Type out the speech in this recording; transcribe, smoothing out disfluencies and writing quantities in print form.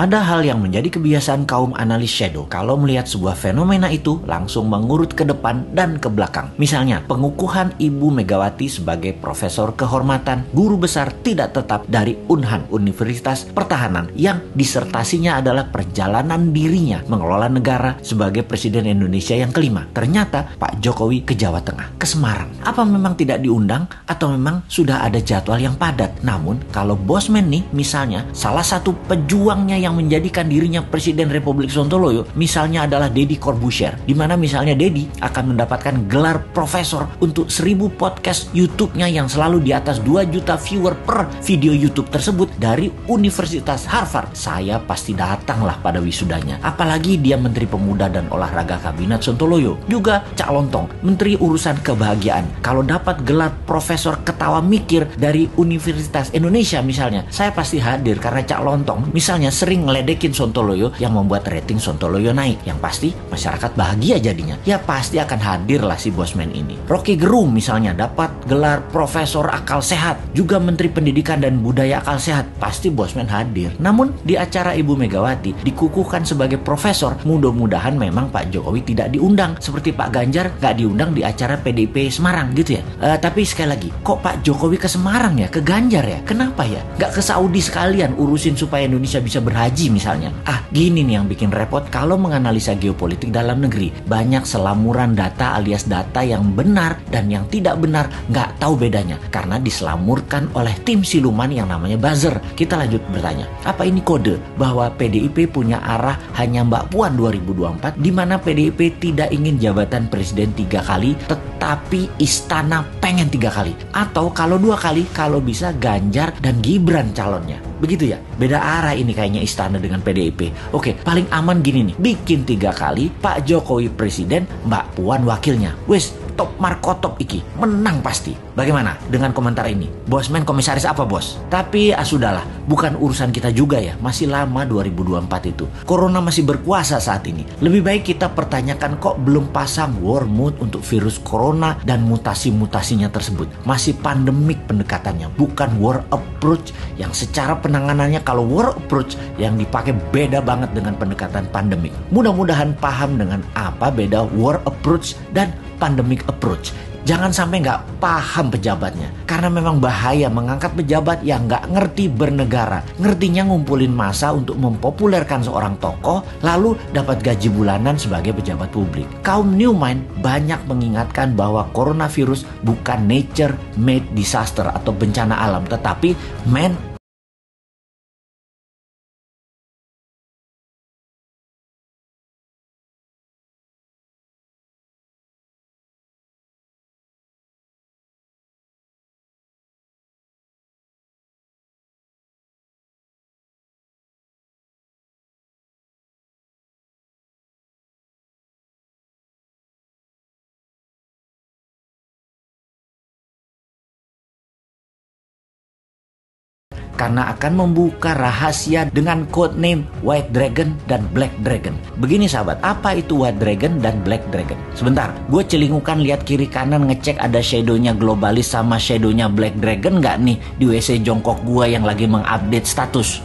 Ada hal yang menjadi kebiasaan kaum analis shadow. Kalau melihat sebuah fenomena itu, langsung mengurut ke depan dan ke belakang. Misalnya, pengukuhan Ibu Megawati sebagai profesor kehormatan, guru besar tidak tetap dari Unhan, Universitas Pertahanan, yang disertasinya adalah perjalanan dirinya mengelola negara sebagai Presiden Indonesia yang kelima. Ternyata Pak Jokowi ke Jawa Tengah, ke Semarang. Apa memang tidak diundang atau memang sudah ada jadwal yang padat? Namun, kalau Bosman nih, misalnya, salah satu pejuangnya yang menjadikan dirinya Presiden Republik Sontoloyo misalnya adalah Deddy Corbuzier, di mana misalnya Deddy akan mendapatkan gelar profesor untuk 1000 podcast YouTube-nya yang selalu di atas 2 juta viewer per video YouTube tersebut dari Universitas Harvard. Saya pasti datanglah pada wisudanya. Apalagi dia Menteri Pemuda dan Olahraga Kabinet Sontoloyo, juga Cak Lontong, Menteri Urusan Kebahagiaan. Kalau dapat gelar profesor ketawa mikir dari Universitas Indonesia misalnya, saya pasti hadir karena Cak Lontong misalnya sering ngeledekin Sontoloyo yang membuat rating Sontoloyo naik. Yang pasti masyarakat bahagia jadinya. Ya pasti akan hadir lah si Bosman ini. Rocky Gerung misalnya dapat gelar Profesor Akal Sehat, juga Menteri Pendidikan dan Budaya Akal Sehat, pasti Bosman hadir. Namun di acara Ibu Megawati dikukuhkan sebagai profesor, mudah-mudahan memang Pak Jokowi tidak diundang seperti Pak Ganjar gak diundang di acara PDIP Semarang gitu ya. Tapi sekali lagi, kok Pak Jokowi ke Semarang ya, ke Ganjar ya? Kenapa ya? Gak ke Saudi sekalian urusin supaya Indonesia bisa berhaji misalnya. Gini nih yang bikin repot kalau menganalisa geopolitik dalam negeri. Banyak selamuran data alias data yang benar dan yang tidak benar, nggak tahu bedanya karena diselamurkan oleh tim siluman yang namanya buzzer. Kita lanjut bertanya, apa ini kode bahwa PDIP punya arah hanya Mbak Puan 2024, di mana PDIP tidak ingin jabatan presiden 3 kali tetapi istana pengen 3 kali, atau kalau 2 kali kalau bisa Ganjar dan Gibran calonnya? Begitu ya, beda arah ini kayaknya istana dengan PDIP. Oke, paling aman gini nih, bikin 3 kali, Pak Jokowi presiden, Mbak Puan wakilnya. Wes, top markotop iki, menang pasti. Bagaimana dengan komentar ini? Bosman komisaris apa bos? Tapi sudahlah, bukan urusan kita juga ya, masih lama 2024 itu. Corona masih berkuasa saat ini. Lebih baik kita pertanyakan kok belum pasang war mode untuk virus corona dan mutasi-mutasinya tersebut. Masih pandemik pendekatannya, bukan war approach yang secara penanganannya kalau war approach yang dipakai beda banget dengan pendekatan pandemik. Mudah-mudahan paham dengan apa beda war approach dan pandemic approach. Jangan sampai nggak paham pejabatnya, karena memang bahaya mengangkat pejabat yang nggak ngerti bernegara. Ngertinya ngumpulin massa untuk mempopulerkan seorang tokoh, lalu dapat gaji bulanan sebagai pejabat publik. Kaum New Mind banyak mengingatkan bahwa coronavirus bukan nature made disaster atau bencana alam, tetapi man karena akan membuka rahasia dengan code name White Dragon dan Black Dragon. Begini sahabat, apa itu White Dragon dan Black Dragon? Sebentar, gue celingukan lihat kiri kanan ngecek ada shadownya Globalis sama shadownya Black Dragon nggak nih di WC jongkok gue yang lagi mengupdate status.